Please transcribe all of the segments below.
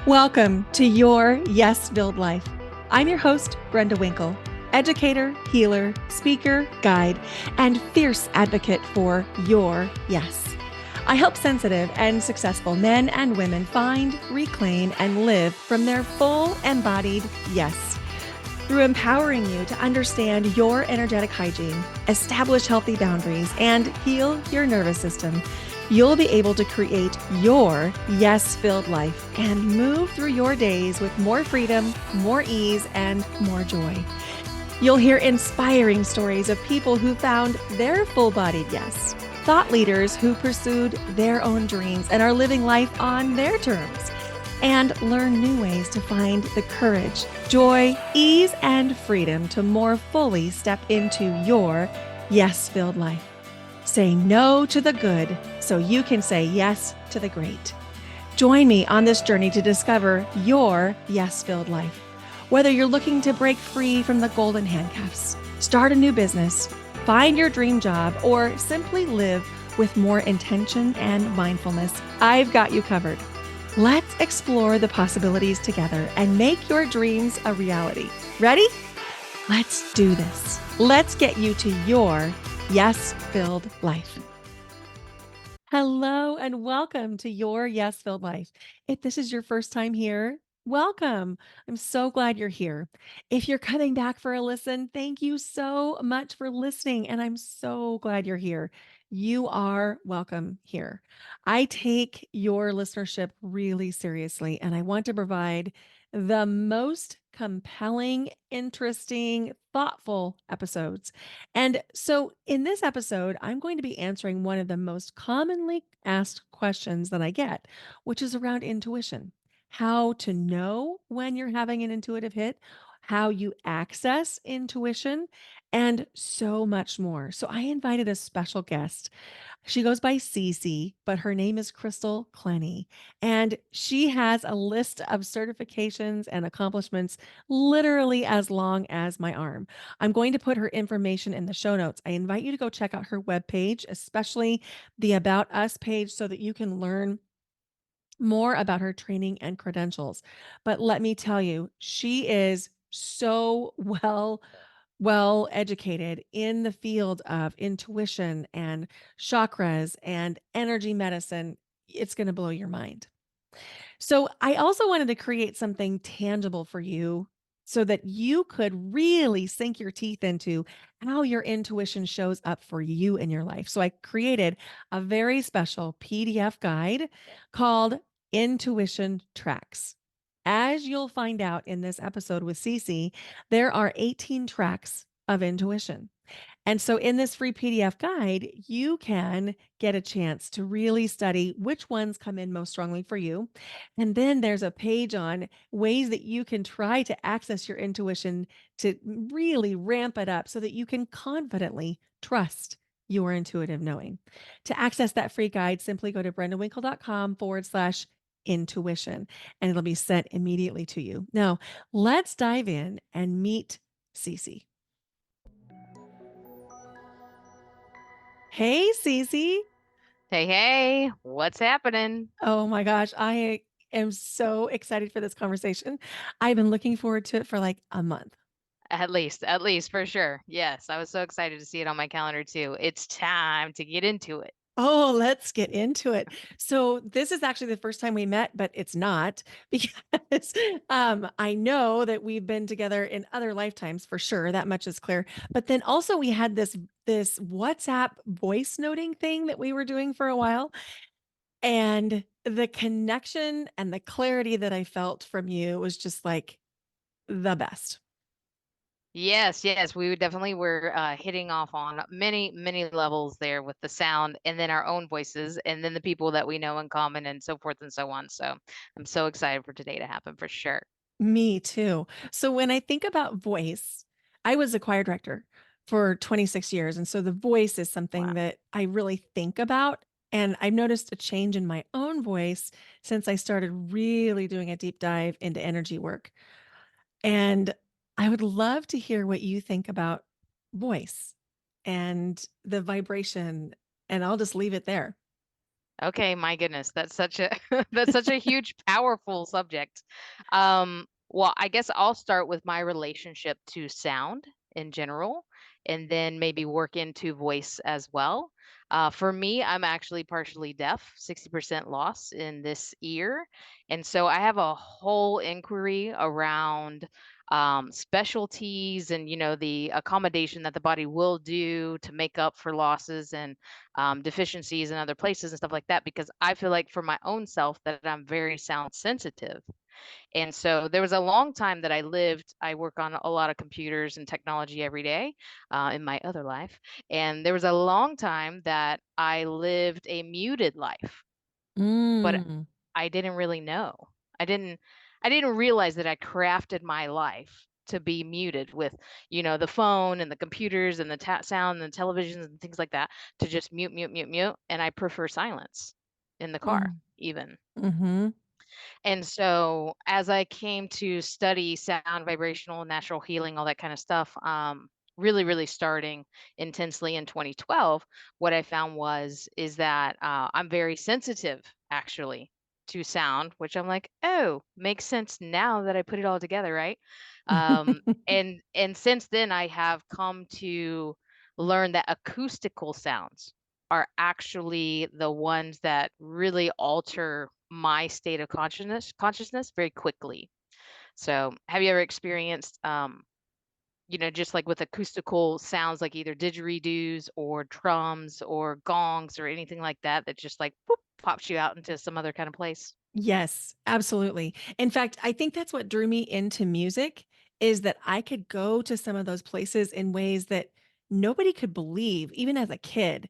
Welcome to Your Yes-Filled Life. I'm your host, Brenda Winkle, educator, healer, speaker, guide, and fierce advocate for your yes. I help sensitive and successful men and women find, reclaim, and live from their full embodied yes. Through empowering you to understand your energetic hygiene, establish healthy boundaries, and heal your nervous system, you'll be able to create your yes-filled life and move through your days with more freedom, more ease, and more joy. You'll hear inspiring stories of people who found their full-bodied yes, thought leaders who pursued their own dreams and are living life on their terms, and learn new ways to find the courage, joy, ease, and freedom to more fully step into your yes-filled life. Say no to the good so you can say yes to the great. Join me on this journey to discover your yes-filled life. Whether you're looking to break free from the golden handcuffs, start a new business, find your dream job, or simply live with more intention and mindfulness, I've got you covered. Let's explore the possibilities together and make your dreams a reality. Ready? Let's do this. Let's get you to your yes-filled life. Hello and welcome to Your Yes-Filled Life. If this is your first time here, welcome. I'm so glad you're here. If you're coming back for a listen, thank you so much for listening. And I'm so glad you're here. You are welcome here. I take your listenership really seriously, and I want to provide the most compelling, interesting, thoughtful episodes. And so in this episode, I'm going to be answering one of the most commonly asked questions that I get, which is around intuition. How to know when you're having an intuitive hit, how you access intuition, and so much more. So I invited a special guest. She goes by Cece, but her name is Crystal Clenney. And she has a list of certifications and accomplishments literally as long as my arm. I'm going to put her information in the show notes. I invite you to go check out her webpage, especially the About Us page, so that you can learn more about her training and credentials. But let me tell you, she is so well educated in the field of intuition and chakras and energy medicine. It's going to blow your mind. So, I also wanted to create something tangible for you so that you could really sink your teeth into how your intuition shows up for you in your life. So, I created a very special PDF guide called Intuition Tracks. As you'll find out in this episode with Cece, there are 18 tracks of intuition. And so in this free PDF guide, you can get a chance to really study which ones come in most strongly for you. And then there's a page on ways that you can try to access your intuition to really ramp it up so that you can confidently trust your intuitive knowing. To access that free guide, simply go to brendawinkle.com/intuition and it'll be sent immediately to you. Now, let's dive in and meet Cece. Hey, Cece. Hey, hey, what's happening? Oh my gosh, I am so excited for this conversation. I've been looking forward to it for like a month. At least for sure. Yes, I was so excited to see it on my calendar too. It's time to get into it. Oh, let's get into it. So this is actually the first time we met, but it's not because I know that we've been together in other lifetimes for sure. That much is clear. But then also we had this WhatsApp voice noting thing that we were doing for a while. And the connection and the clarity that I felt from you was just like the best. Yes, we definitely were hitting off on many levels there with the sound and then our own voices and then the people that we know in common and so forth and so on. So I'm so excited for today to happen for sure. Me too. So when I think about voice, I was a choir director for 26 years. And so the voice is Wow. something that I really think about. And I've noticed a change in my own voice since I started really doing a deep dive into energy work. And I would love to hear what you think about voice and the vibration. And I'll just leave it there. Okay, my goodness, that's such a that's such a huge, powerful subject. Well, I guess I'll start with my relationship to sound in general, and then maybe work into voice as well. For me, I'm actually partially deaf, 60% loss in this ear, and so I have a whole inquiry around specialties and the accommodation that the body will do to make up for losses and deficiencies in other places and stuff like that, because I feel like for my own self that I'm very sound sensitive. And so there was a long time that I work on a lot of computers and technology every day in my other life. And there was a long time that I lived a muted life, but Mm. I didn't really know. I didn't I didn't realize that I crafted my life to be muted with, the phone and the computers and the sound and the televisions and things like that, to just mute, mute, mute, mute. And I prefer silence in the car, Mm. even. Mhm. And so as I came to study sound, vibrational, natural healing, all that kind of stuff, really, really starting intensely in 2012, what I found is that I'm very sensitive actually to sound, which I'm like, oh, makes sense now that I put it all together, right? And since then I have come to learn that acoustical sounds are actually the ones that really alter my state of consciousness very quickly. So, have you ever experienced, just like with acoustical sounds, like either didgeridoos or drums or gongs or anything like that, that just like whoop, pops you out into some other kind of place? Yes, absolutely. In fact, I think that's what drew me into music is that I could go to some of those places in ways that nobody could believe, even as a kid.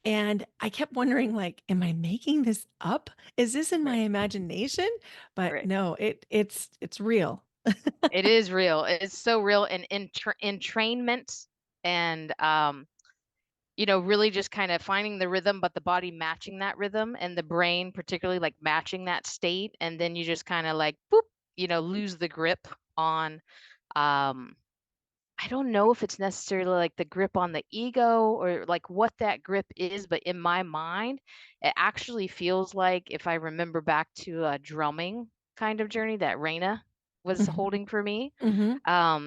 And I kept wondering, like, am I making this up? Is this in my Right, imagination? But right. no, it's real. It is real. It's so real, and entrainment and really just kind of finding the rhythm, but the body matching that rhythm and the brain particularly like matching that state. And then you just kind of like, boop, lose the grip on, um, I don't know if it's necessarily like the grip on the ego or like what that grip is, but in my mind, it actually feels like if I remember back to a drumming kind of journey that Raina was Mhm, holding for me. mhm,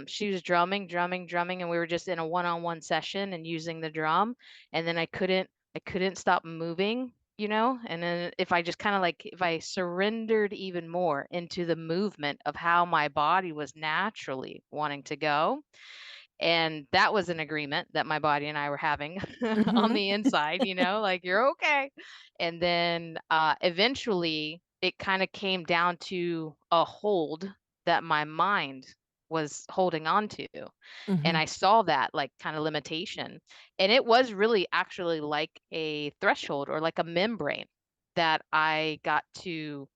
She was drumming, drumming, drumming, and we were just in a one-on-one session and using the drum, and then I couldn't stop moving, and then if I just kind of like if I surrendered even more into the movement of how my body was naturally wanting to go, and that was an agreement that my body and I were having on mhm, the inside, like you're okay. And then eventually it kind of came down to a hold that my mind was holding on to. And mhm, I saw that like kind of limitation. And it was really actually like a threshold or like a membrane that I got to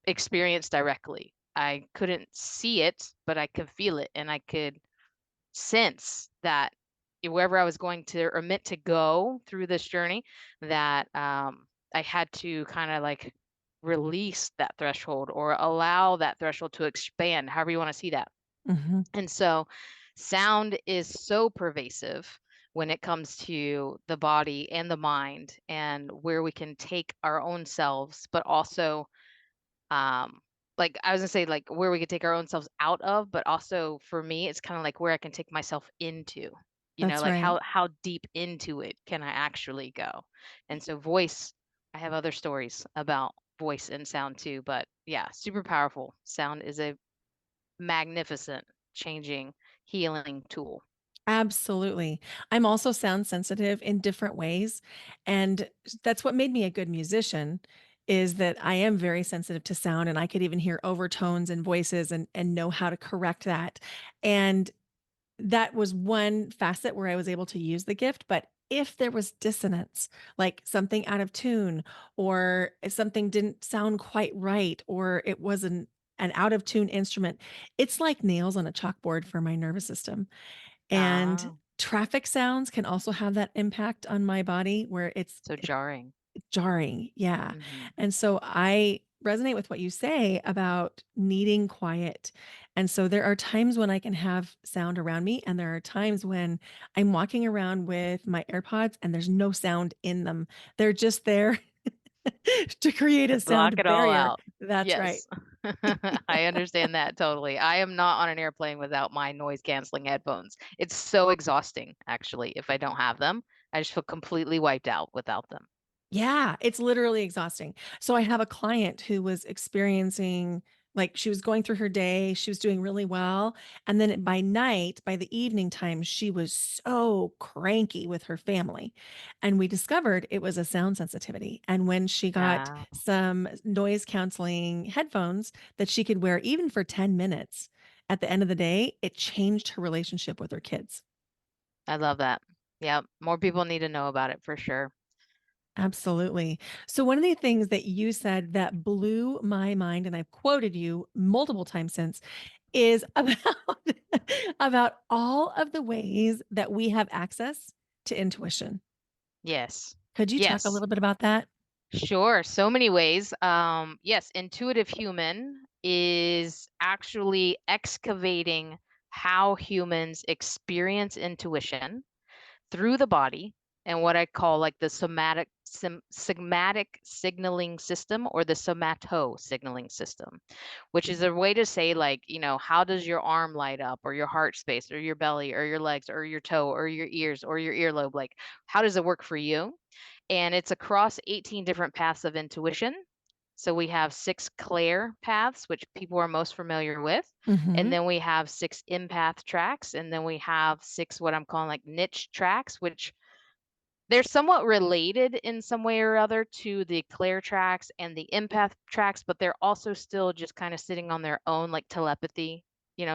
experience directly. I couldn't see it, but I could feel it and I could sense that wherever I was going to or meant to go through this journey, that I had to kind of like release that threshold or allow that threshold to expand, however you want to see that. mhm, And so, sound is so pervasive when it comes to the body and the mind and where we can take our own selves, but also um, like, I was gonna say, like, where we could take our own selves out of, but also for me, it's kinda like where I can take myself into, that's like right. how deep into it can I actually go? And so voice, I have other stories about voice and sound too, but yeah, super powerful. Sound is a magnificent changing, healing tool. Absolutely. I'm also sound sensitive in different ways, and that's what made me a good musician, is that I am very sensitive to sound, and I could even hear overtones and voices and know how to correct that, and that was one facet where I was able to use the gift, but if there was dissonance, like something out of tune, or if something didn't sound quite right, or it was an out of tune instrument, it's like nails on a chalkboard for my nervous system. And Ah, traffic sounds can also have that impact on my body where so jarring. jarring, yeah. Mhm. And so I resonate with what you say about needing quiet. And so there are times when I can have sound around me, and there are times when I'm walking around with my AirPods and there's no sound in them. They're just there. to create a Block sound it all barrier. out. That's right. Yes. I understand that totally. I am not on an airplane without my noise canceling headphones. It's so exhausting, actually, if I don't have them. I just feel completely wiped out without them. Yeah, it's literally exhausting. So I have a client who was experiencing like she was going through her day, she was doing really well, and then by night, by the evening time, she was so cranky with her family. And we discovered it was a sound sensitivity. And when she got Yeah, some noise counseling headphones that she could wear even for 10 minutes, at the end of the day, it changed her relationship with her kids. I love that. Yep. More people need to know about it for sure. Absolutely. So one of the things that you said that blew my mind, and I've quoted you multiple times since, is about about all of the ways that we have access to intuition. Yes. Could you talk a Yes. little bit about that? Sure. So many ways. Yes, intuitive human is actually excavating how humans experience intuition through the body and what I call like the somatic signaling system or the somato signaling system, which is a way to say like, how does your arm light up or your heart space or your belly or your legs or your toe or your ears or your earlobe? Like, how does it work for you? And it's across 18 different paths of intuition. So we have six Claire paths, which people are most familiar with. And Mhm. then we have six empath tracks. And then we have six what I'm calling like niche tracks, which they're somewhat related in some way or other to the Claire tracks and the empath tracks, but they're also still just kind of sitting on their own, like telepathy.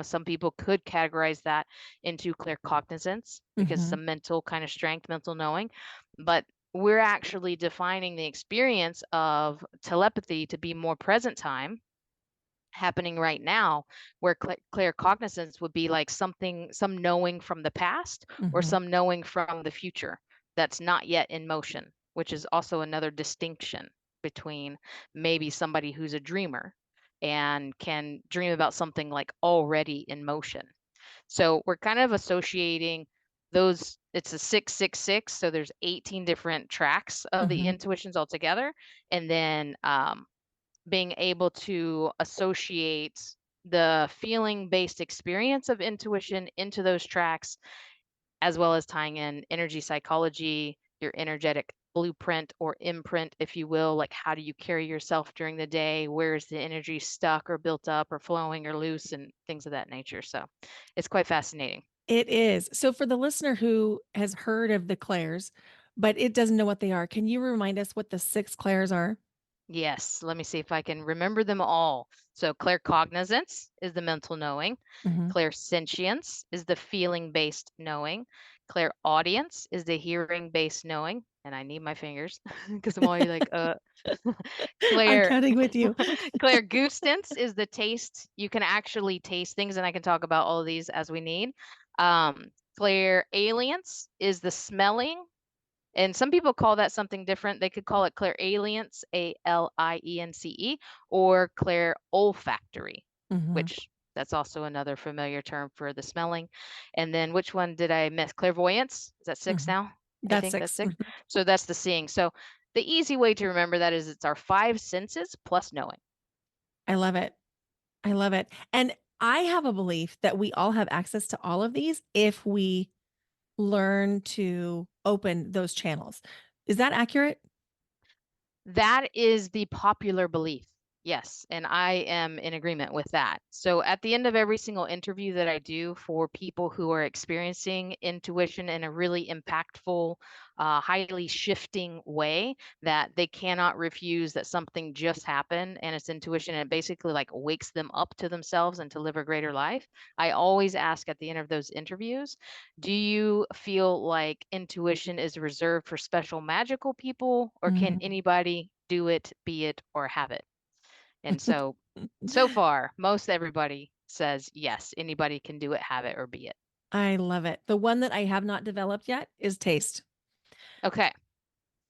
Some people could categorize that into claircognizance because it's a Mhm. mental kind of strength, mental knowing. But we're actually defining the experience of telepathy to be more present time happening right now, where claircognizance would be like something, some knowing from the past or Mhm. some knowing from the future that's not yet in motion, which is also another distinction between maybe somebody who's a dreamer and can dream about something like already in motion. So we're kind of associating those. It's a 666, so there's 18 different tracks of the Mhm. intuitions altogether, and then being able to associate the feeling based experience of intuition into those tracks, as well as tying in energy psychology, your energetic blueprint or imprint, if you will. Like, how do you carry yourself during the day? Where is the energy stuck or built up or flowing or loose and things of that nature? So it's quite fascinating. It is. So for the listener who has heard of the clairs, but it doesn't know what they are, can you remind us what the 6 clairs are? Yes, let me see if I can remember them all. So, claircognizance is the mental knowing, Mhm. clairsentience is the feeling based knowing, clairaudience is the hearing based knowing. And I need my fingers because I'm always like, I'm Claire, counting with you. clairgustance is the taste. You can actually taste things, and I can talk about all of these as we need. Um, clairalience is the smelling, and some people call that something different. They could call it clairalience, ALIENCE, or clairolfactory, Mhm. which that's also another familiar term for the smelling. And then which one did I miss? Clairvoyance? Is that six Mhm. now? I That's think that's 6. six. Mhm. So that's the seeing. So the easy way to remember that is it's our five senses plus knowing. I love it. I love it. And I have a belief that we all have access to all of these if we learn to open those channels. Is that accurate? That is the popular belief. Yes, and I am in agreement with that. So at the end of every single interview that I do for people who are experiencing intuition in a really impactful, highly shifting way, that they cannot refuse that something just happened and it's intuition and it basically like wakes them up to themselves and to live a greater life. I always ask at the end of those interviews, do you feel like intuition is reserved for special magical people, or can Mhm. anybody do it, be it, or have it? And so far, most everybody says yes, anybody can do it, have it, or be it. I love it. The one that I have not developed yet is taste. Okay.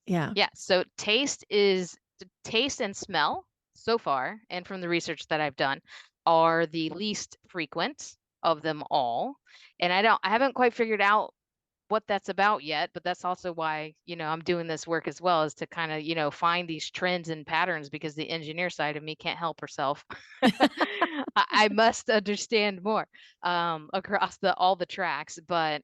Yeah. Yeah. So taste and smell so far, and from the research that I've done, are the least frequent of them all. And I haven't quite figured out what that's about yet, but that's also why, I'm doing this work as well, is to kind of, find these trends and patterns, because the engineer side of me can't help herself. I must understand more across all the tracks. But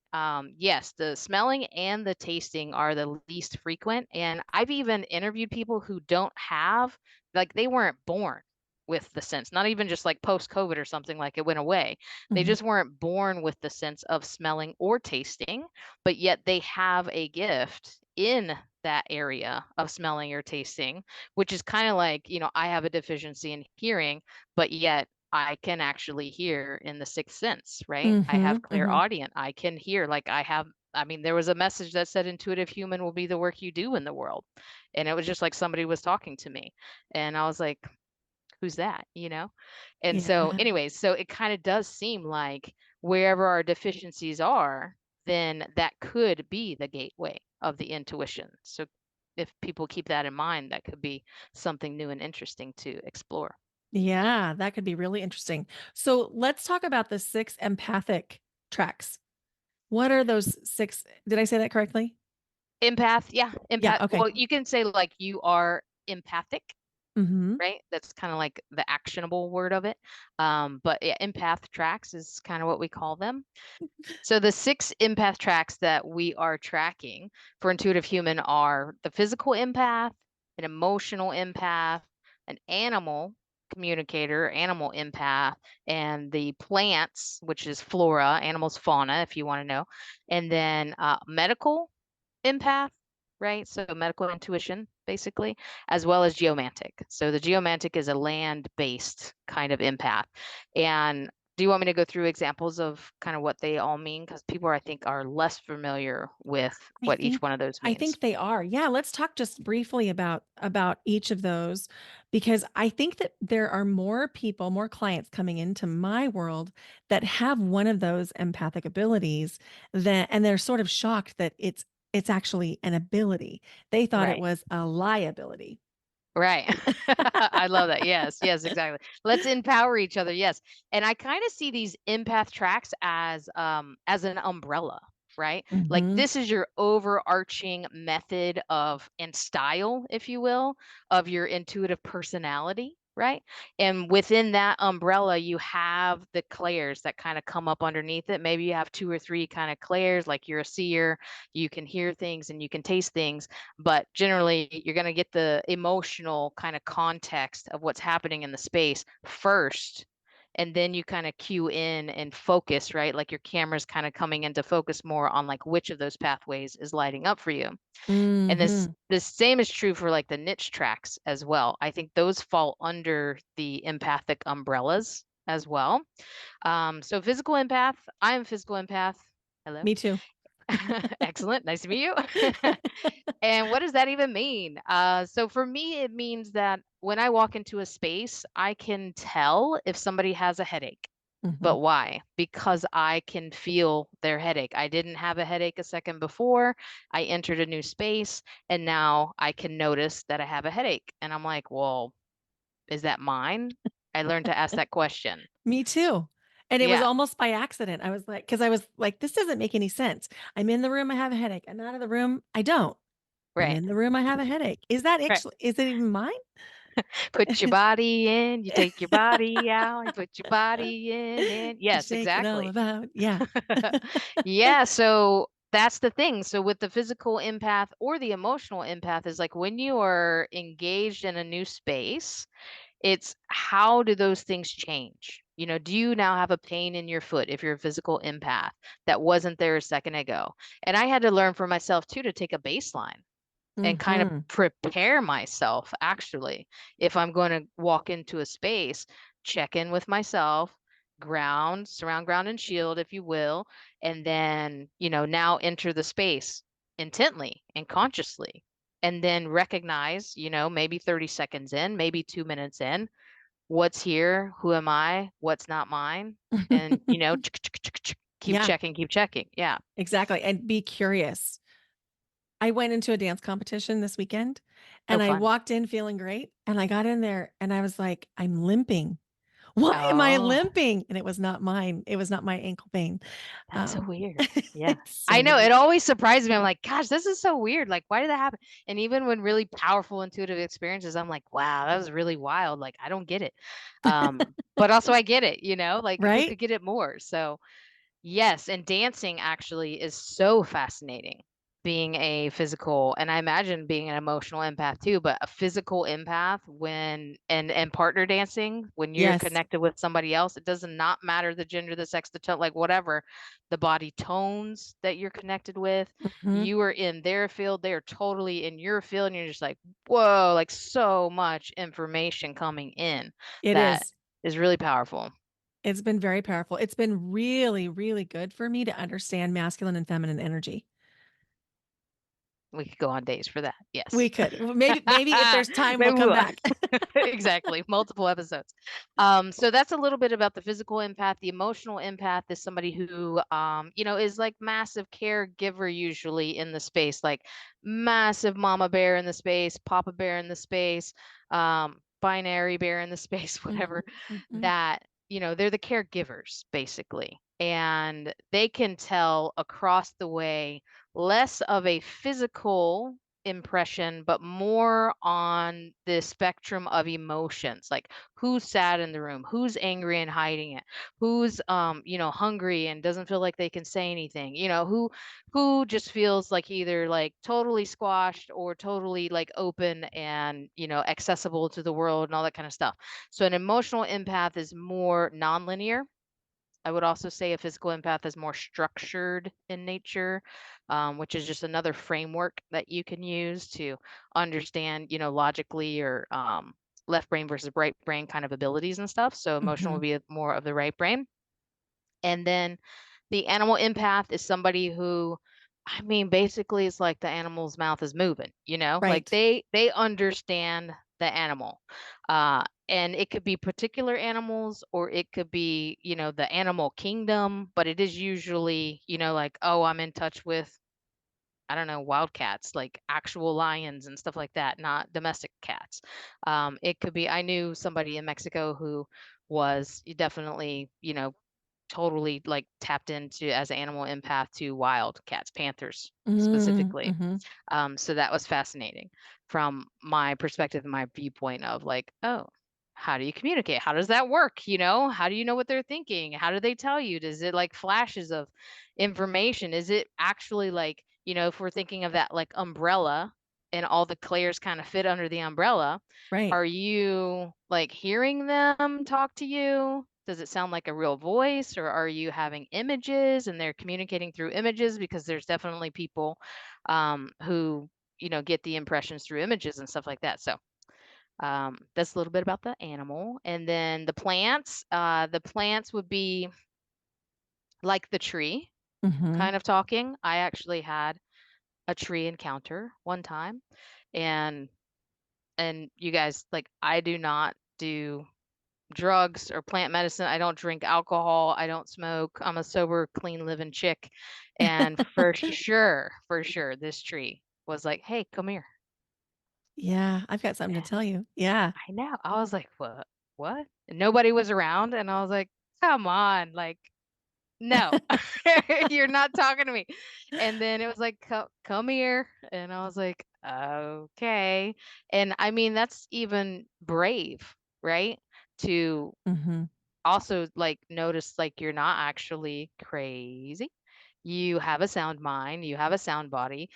yes, the smelling and the tasting are the least frequent. And I've even interviewed people who don't have, like, they weren't born with the sense, not even just like post COVID or something, like it went away. They Mhm. just weren't born with the sense of smelling or tasting, but yet they have a gift in that area of smelling or tasting, which is kind of like, I have a deficiency in hearing, but yet I can actually hear in the sixth sense, right? I have Mhm. clear Mhm. audience. I can hear, like, I mean, there was a message that said intuitive human will be the work you do in the world. And it was just like somebody was talking to me. And I was like, who's that? And so, Yeah. anyways, so it kind of does seem like wherever our deficiencies are, then that could be the gateway of the intuition. So if people keep that in mind, that could be something new and interesting to explore. Yeah, that could be really interesting. So let's talk about the 6 empathic tracks. What are those 6? Did I say that correctly? Empath, yeah, Yeah, empath. okay. Well, you can say like you are empathic, Mhm. right? That's kind of like the actionable word of it. But yeah, empath tracks is kind of what we call them. So the 6 empath tracks that we are tracking for intuitive human are the physical empath, an emotional empath, an animal communicator, animal empath, and the plants, which is flora, animals, fauna, if you want to know, and then medical empath, right? So medical intuition, basically, as well as geomantic. So the geomantic is a land-based kind of empath. And do you want me to go through examples of kind of what they all mean? Because people, I think, are less familiar with I what each think one of those I means. think they are. Yeah, let's talk just briefly about each of those because I think that there are more people, more clients coming into my world that have one of those empathic abilities that and they're sort of shocked that it's actually an ability. They thought it Right. was a liability. Right. I love that. Yes, yes, exactly. Let's empower each other. Yes. And I kind of see these empath tracks as an umbrella, right? Like Mhm. this is your overarching method of and style, if you will, of your intuitive personality, right? And within that umbrella, you have the clairs that kind of come up underneath it. Maybe you have 2 or 3 kind of clairs, like you're a seer, you can hear things and you can taste things, but generally you're going to get the emotional kind of context of what's happening in the space first, and then you kind of cue in and focus, right? Like your camera's kind of coming into focus more on like which of those pathways is lighting up for you. And this Mhm. the same is true for like the niche tracks as well. I think those fall under the empathic umbrellas as well. So physical empath, I'm a physical empath. Hello. Me too. Excellent, nice to meet you. And what does that even mean? So for me, it means that when I walk into a space, I can tell if somebody has a headache. Mhm. But why? Because I can feel their headache. I didn't have a headache a second before. I entered a new space and now I can notice that I have a headache. And I'm like, well, is that mine? I learned to ask that question. Me too. And it was Yeah, almost by accident. I was like, because I was like, this doesn't make any sense. I'm in the room, I have a headache. I'm out of the room, I don't. I'm right. in the room, I have a headache. Is that Right. actually, is it even mine? Put your body in, you take your body out, you put your body in, and yes, Shake it all exactly. about. Yeah. Yeah, so that's the thing. So with the physical empath or the emotional empath is like when you are engaged in a new space, it's how do those things change? Do you now have a pain in your foot if you're a physical empath that wasn't there a second ago? And I had to learn for myself too to take a baseline and kind of Mhm. prepare myself actually if I'm going to walk into a space, check in with myself, ground, surround, ground, and shield, if you will, and then, now enter the space intently and consciously. And then recognize, maybe 30 seconds in, maybe 2 minutes in, what's here, who am I, what's not mine, and, keep Yeah, checking, keep checking. Yeah. exactly. And be curious. I went into a dance competition this weekend Oh, and I fun. walked in feeling great. And I got in there and I was like, I'm limping. Why am I Oh, limping? And it was not mine. It was not my ankle pain. that's so weird. Yeah. It's so I know, weird. it always surprises me. I'm like, "Gosh, this is so weird. Like, why did that happen?" And even when really powerful intuitive experiences, I'm like, "Wow, that was really wild. Like, I don't get it." But also I get it, like, who Right? could get it more? So yes, and dancing actually is so fascinating, being a physical, and I imagine being an emotional empath too, but a physical empath when and partner dancing, when you're Yes. connected with somebody else, it does not matter the gender, the sex, the tone, like whatever, the body tones that you're connected with, Mhm. you are in their field, they're totally in your field, and you're just like, whoa, like so much information coming in It that is. is really powerful. It's been very powerful. It's been really, really good for me to understand masculine and feminine energy. We could go on days for that. We Yes. could. Maybe if there's time, we'll Maybe we come will. back. Exactly. Multiple episodes. So that's a little bit about the physical empath. The emotional empath is somebody who, is like massive caregiver usually in the space, like massive mama bear in the space, papa bear in the space, binary bear in the space, Mhm, whatever, mhm. that, they're the caregivers basically. And they can tell across the way less of a physical impression, but more on the spectrum of emotions, like who's sad in the room, who's angry and hiding it, who's hungry and doesn't feel like they can say anything, who just feels like either like totally squashed or totally like open and accessible to the world and all that kind of stuff. So an emotional empath is more nonlinear. I would also say a physical empath is more structured in nature, which is just another framework that you can use to understand, logically or left brain versus right brain kind of abilities and stuff. So emotional would Mhm. be more of the right brain. And then the animal empath is somebody who, I mean, basically it's like the animal's mouth is moving, like Right. they understand the animal. And it could be particular animals or it could be, the animal kingdom, but it is usually, like, oh, I'm in touch with, I don't know, wildcats, like actual lions and stuff like that, not domestic cats. It could be, I knew somebody in Mexico who was definitely, totally like tapped into as an animal empath to wild cats, panthers Mm, specifically. mhm. So that was fascinating from my perspective and my viewpoint of like, oh, how do you communicate? How does that work? How do you know what they're thinking? How do they tell you? Does it like flashes of information? Is it actually like, if we're thinking of that like umbrella and all the layers kind of fit under the umbrella, Right. are you like hearing them talk to you? Does it sound like a real voice or are you having images and they're communicating through images? Because there's definitely people who get the impressions through images and stuff like that. So that's a little bit about the animal, and then the plants. The plants would be like the tree, Mhm. kind of talking. I actually had a tree encounter one time, and you guys, like, I do not do drugs or plant medicine. I don't drink alcohol. I don't smoke. I'm a sober, clean living chick. And for sure, this tree was like, "Hey, come here." Yeah, I've got something to And tell you. Yeah. I know. I was like, "What? What?" And nobody was around, and I was like, "Come on, like, no, you're not talking to me." And then it was like, Come here," and I was like, "Okay." And I mean, that's even brave, right? To Mhm. also like notice like you're not actually crazy. You have a sound mind, you have a sound body.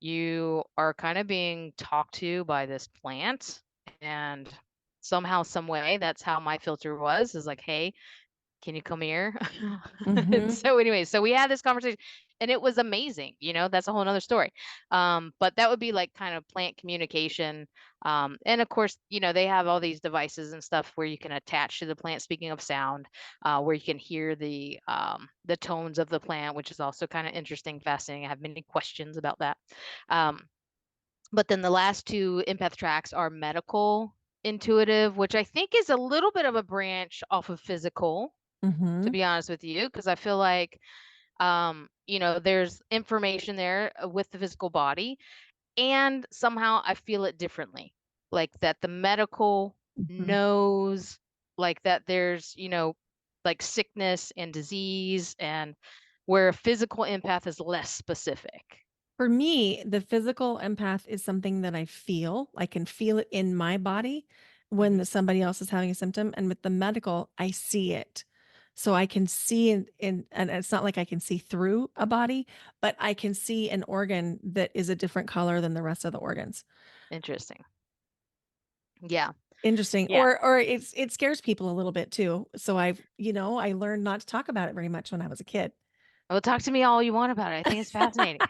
You are kind of being talked to by this plant, and somehow some way that's how my filter was, is like, "Hey, can you come here?" And Mhm. so anyway, so we had this conversation and it was amazing, that's a whole nother story. But that would be like kind of plant communication. And of course, they have all these devices and stuff where you can attach to the plant, speaking of sound, where you can hear the tones of the plant, which is also kind of interesting, fascinating. I have many questions about that. Um, but then the last two empath tracks are medical intuitive, which I think is a little bit of a branch off of physical, to Mhm. be honest with you, because I feel like, there's information there with the physical body, and somehow I feel it differently. Like that the medical Mhm. knows like that there's, like sickness and disease, and where a physical empath is less specific. For me, the physical empath is something that I feel. I can feel it in my body when Hmm. somebody else is having a symptom, and with the medical, I see it. So I can see and it's not like I can see through a body, but I can see an organ that is a different color than the rest of the organs. Interesting. Yeah. Interesting. Yeah. Or it scares people a little bit too. So I learned not to talk about it very much when I was a kid. Well, talk to me all you want about it. I think it's fascinating.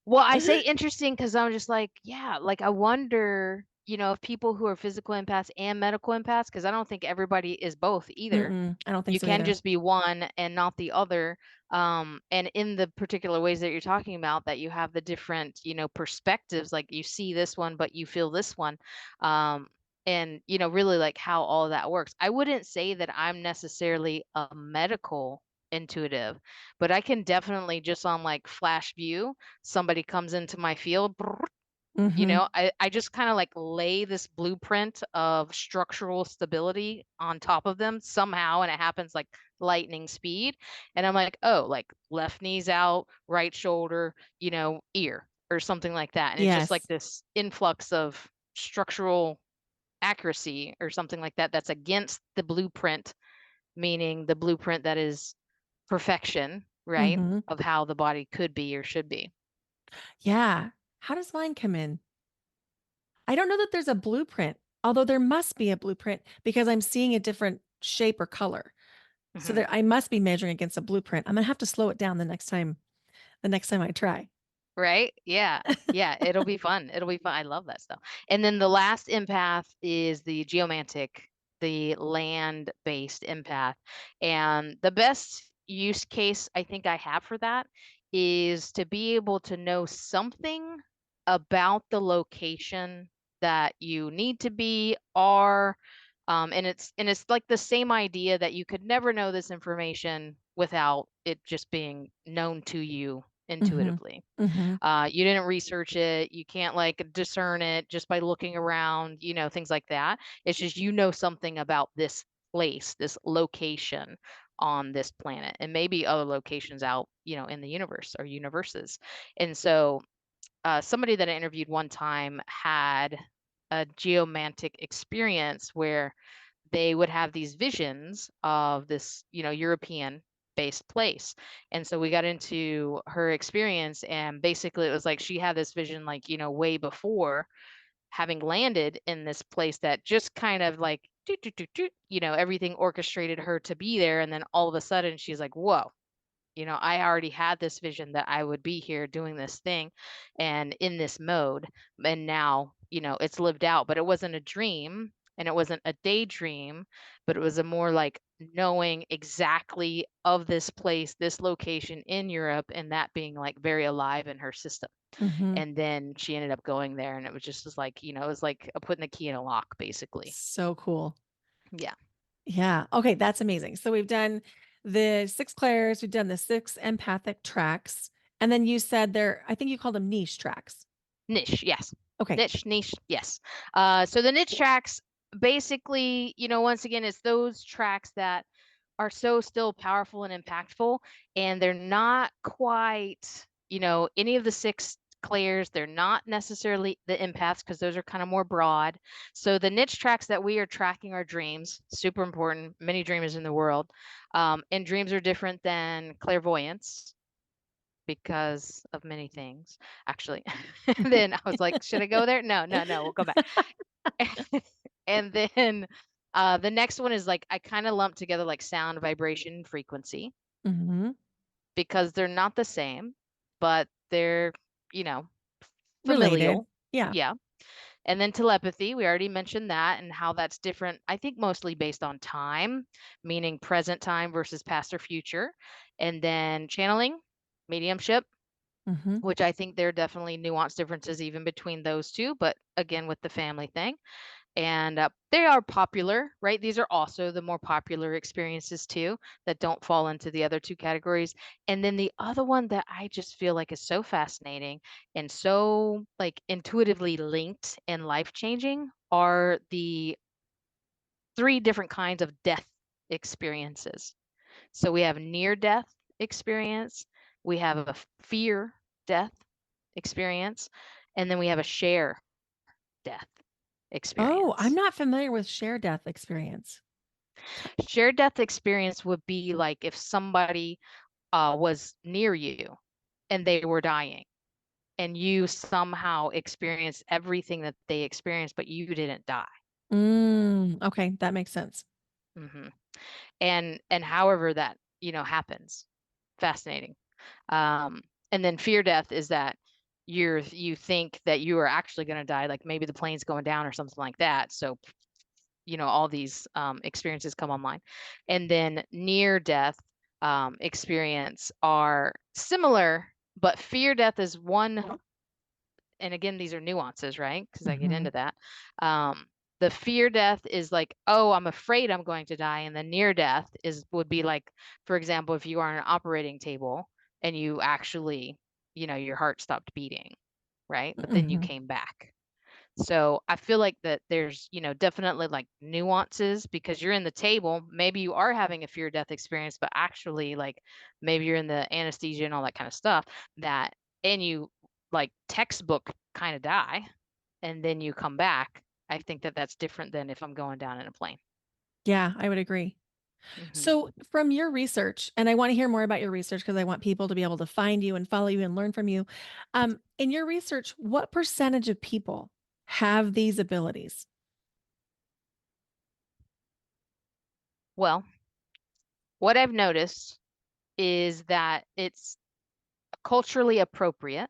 Well, I say interesting because I'm just like, yeah, like I wonder, if people who are physical empaths and medical empaths, because I don't think everybody is both either. Mm-mm, I don't think You so can either. just be one and not the other. And in the particular ways that you're talking about, that you have the different, perspectives, like you see this one, but you feel this one. And, really like how all of that works. I wouldn't say that I'm necessarily a medical intuitive, but I can definitely just on like flash view, somebody comes into my field, Mhm. I just kind of like lay this blueprint of structural stability on top of them somehow, and it happens like lightning speed. And I'm like, oh, like left knee's out, right shoulder, ear or something like that. And it's just like Yes. this influx of structural accuracy or something like that that's against the blueprint, meaning the blueprint that is perfection, right? Mhm. Of how the body could be or should be. Yeah. How does mine come in? I don't know that there's a blueprint, although there must be a blueprint because I'm seeing a different shape or color. So Mhm. there I must be measuring against a blueprint. I'm gonna have to slow it down the next time I try. Right? Yeah. Yeah, it'll be fun. It'll be fun. I love that stuff. And then the last empath is the geomantic, the land-based empath. And the best use case I think I have for that is to be able to know something about the location that you need to be, are, and it's like the same idea that you could never know this information without it just being known to you Mhm. intuitively. Mhm. You didn't research it. You can't like discern it just by looking around, things like that. It's just something about this place, this location on this planet, and maybe other locations out, in the universe or universes. And so, somebody that I interviewed one time had a geomantic experience where they would have these visions of this, European based place. And so we got into her experience, and basically it was like she had this vision, like, way before having landed in this place that just kind of like, doot, doot, doot, doot, everything orchestrated her to be there. And then all of a sudden she's like, whoa, I already had this vision that I would be here doing this thing and in this mode. And now, it's lived out, but it wasn't a dream and it wasn't a daydream, but it was a more like knowing exactly of this place, this location in Europe, and that being like very alive in her system. Mhm. And then she ended up going there, and it was just like, it was like putting the key in a lock, basically. So cool. Yeah. Yeah. Okay, that's amazing. So we've done the 6 clairs, we've done the 6 empathic tracks, and then you said I think you called them niche tracks. Niche, yes. Okay. Niche, yes. So the niche tracks, basically, once again, it's those tracks that are so still powerful and impactful, and they're not quite, any of the 6 clairs. They're not necessarily the empaths because those are kind of more broad. So the niche tracks that we are tracking are dreams, super important. Many dreamers in the world, and dreams are different than clairvoyance because of many things, actually. And then I was like, should I go there? No, no, no, we'll go back. And then the next one is like I kind of lump together like sound, vibration, frequency Mhm. because they're not the same, but they're, you know, Related. familial. Yeah. Yeah. And then telepathy, we already mentioned that and how that's different, I think mostly based on time, meaning present time versus past or future. And then channeling, mediumship, Mhm. which I think there are definitely nuanced differences even between those two, but again, with the family thing. And they are popular, right? These are also the more popular experiences too, that don't fall into the other two categories. And then the other one that I just feel like is so fascinating and so like intuitively linked and life changing are the three different kinds of death experiences. So we have near death experience, we have a fear death experience, and then we have a share death Oh, I'm experience. not familiar with share death experience. T Shared death experience would be like if somebody was near you and they were dying, and you somehow experienced everything that they experienced, but you didn't die. Okay, that makes sense. Hmm. And however that happens, fascinating. Um, and then fear death is that you think that you are actually going to die, like maybe the plane's going down or something like that. So all these experiences come online. And then near death experience are similar, but fear death is one. And again, these are nuances, right? Because I get Mhm, into that. Um, the fear death is like, oh, I'm afraid I'm going to die, and the near death is would be like, for example, if you are on an operating table and you actually, your heart stopped beating, right? But then you mhm. came back. So I feel like that there's, definitely like nuances because you're in the table. Maybe you are having a fear death experience, but actually, like maybe you're in the anesthesia and all that kind of stuff that, and you like textbook kind of die and then you come back. I think that that's different than if I'm going down in a plane. Yeah, I would agree. Hmm. So, from your research, and I want to hear more about your research because I want people to be able to find you and follow you and learn from you. In your research, what percentage of people have these abilities? Well, what I've noticed is that it's culturally appropriate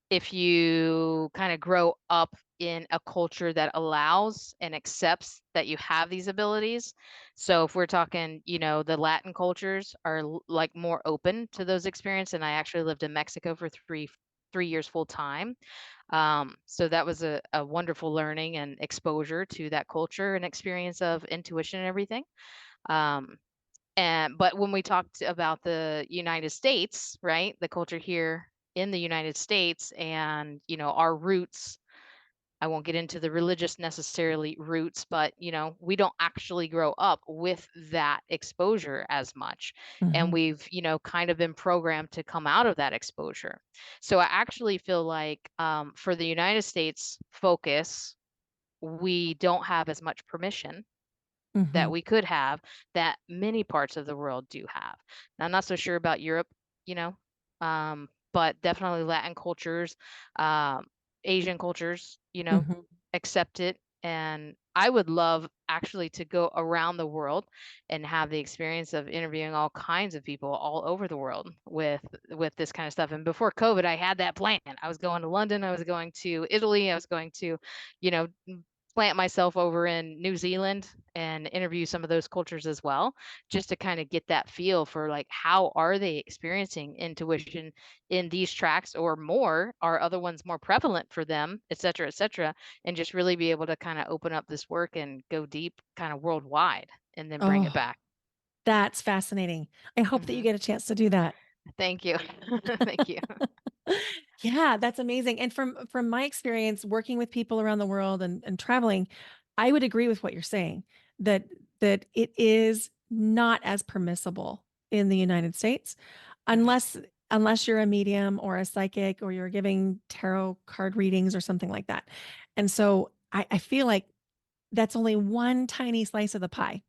if you kind of grow up in a culture that allows and accepts that you have these abilities. So if we're talking, the Latin cultures are like more open to those experiences. And I actually lived in Mexico for three years full time. So that was a wonderful learning and exposure to that culture and experience of intuition and everything. Um, but when we talked about the United States, right, the culture here in the United States and, our roots, I won't get into the religious necessarily roots, but, we don't actually grow up with that exposure as much. And Mhm, we've, kind of been programmed to come out of that exposure. So I actually feel like for the United States focus, we don't have as much permission that mhm, we could have that many parts of the world do have. Now, I'm not so sure about Europe, you know, but definitely Latin cultures, um, Asian cultures, mhm. accept it. And I would love actually to go around the world and have the experience of interviewing all kinds of people all over the world with this kind of stuff. And before COVID, I had that plan. I was going to London, I was going to Italy, I was going to, you know, plant myself over in New Zealand and interview some of those cultures as well, just to kind of get that feel for like how are they experiencing intuition in these tracks or more? Are other ones more prevalent for them, et cetera, and just really be able to kind of open up this work and go deep kind of worldwide and then bring it Oh, back. that's fascinating. I hope that you Hmm. get a chance to do that. Thank you. Thank you. Yeah, that's amazing. And from my experience working with people around the world and traveling, I would agree with what you're saying that it is not as permissible in the United States Hmm. unless unless you're a medium or a psychic or you're giving tarot card readings or something like that. And so I feel like that's only one tiny slice of the pie.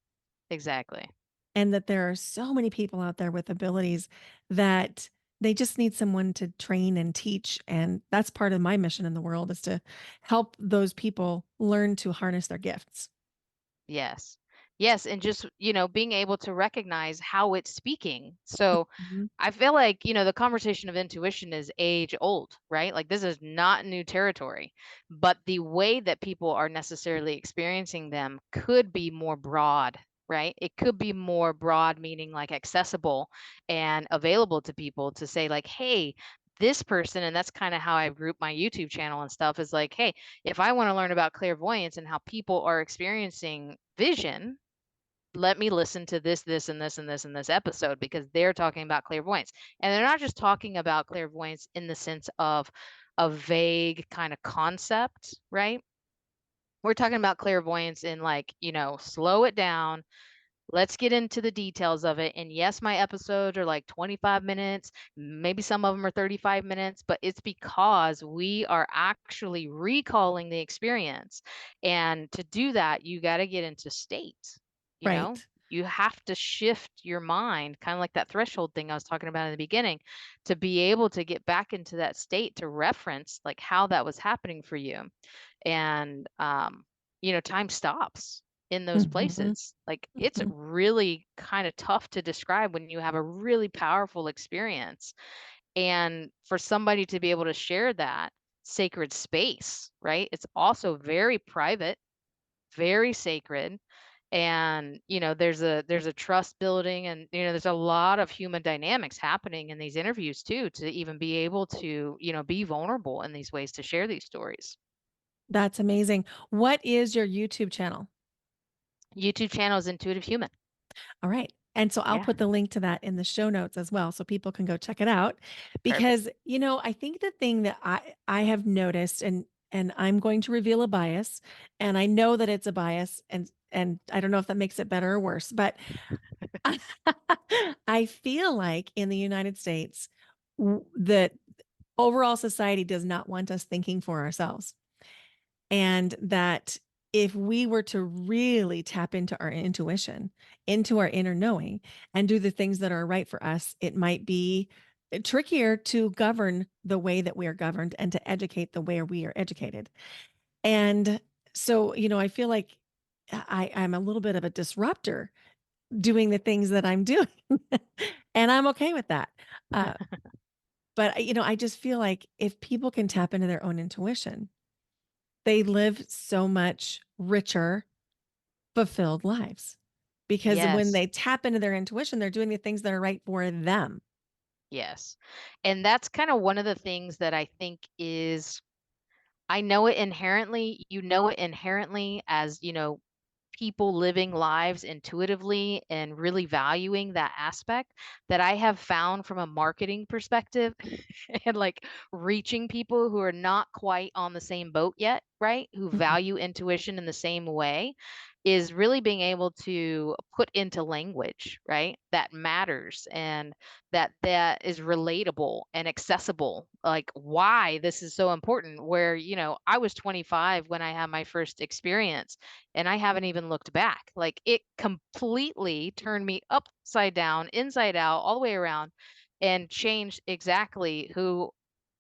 Exactly. And that there are so many people out there with abilities that they just need someone to train and teach, and that's part of my mission in the world is to help those people learn to harness their gifts. Yes. Yes, and just, being able to recognize how it's speaking. So Mhm, I feel like, the conversation of intuition is age old, right? Like this is not new territory, but the way that people are necessarily experiencing them could be more broad, right? It could be more broad, meaning like accessible and available to people to say like, hey, this person, and that's kind of how I group my YouTube channel and stuff is like, hey, if I want to learn about clairvoyance and how people are experiencing vision, let me listen to this, and this, and this, and this episode because they're talking about clairvoyance. And they're not just talking about clairvoyance in the sense of a vague kind of concept, right? We're talking about clairvoyance in like, slow it down. Let's get into the details of it. And yes, my episodes are like 25 minutes, maybe some of them are 35 minutes, but it's because we are actually recalling the experience. And to do that, you got to get into state, you know? Right. You have to shift your mind, kind of like that threshold thing I was talking about in the beginning, to be able to get back into that state to reference like how that was happening for you. And time stops in those Mhm, places. Like it's mhm. really kind of tough to describe when you have a really powerful experience. And for somebody to be able to share that sacred space, right? It's also very private, very sacred. And there's a trust building, and there's a lot of human dynamics happening in these interviews too, to even be able to be vulnerable in these ways to share these stories. That's amazing. What is your YouTube channel? YouTube channel is Intuitive Human. All right. And so I'll Yeah, put the link to that in the show notes as well so people can go check it out perfect. because I think the thing that I have noticed and I'm going to reveal a bias and I know that it's a bias and I don't know if that makes it better or worse, but I feel like in the United States that overall society does not want us thinking for ourselves. And that if we were to really tap into our intuition, into our inner knowing, and do the things that are right for us, it might be trickier to govern the way that we are governed and to educate the way we are educated. And so, I feel like I'm a little bit of a disruptor doing the things that I'm doing. And I'm okay with that. Uh, but, I just feel like if people can tap into their own intuition, they live so much richer, fulfilled lives because when Yes. they tap into their intuition, they're doing the things that are right for them. Yes. And that's kind of one of the things that I think is, I know it inherently, as, people living lives intuitively and really valuing that aspect, that I have found from a marketing perspective and like reaching people who are not quite on the same boat yet, right? Who Mhm, value intuition in the same way, is really being able to put into language, right? That matters, and that is relatable and accessible, like why this is so important. Where, I was 25 when I had my first experience, and I haven't even looked back. Like it completely turned me upside down, inside out, all the way around, and changed exactly who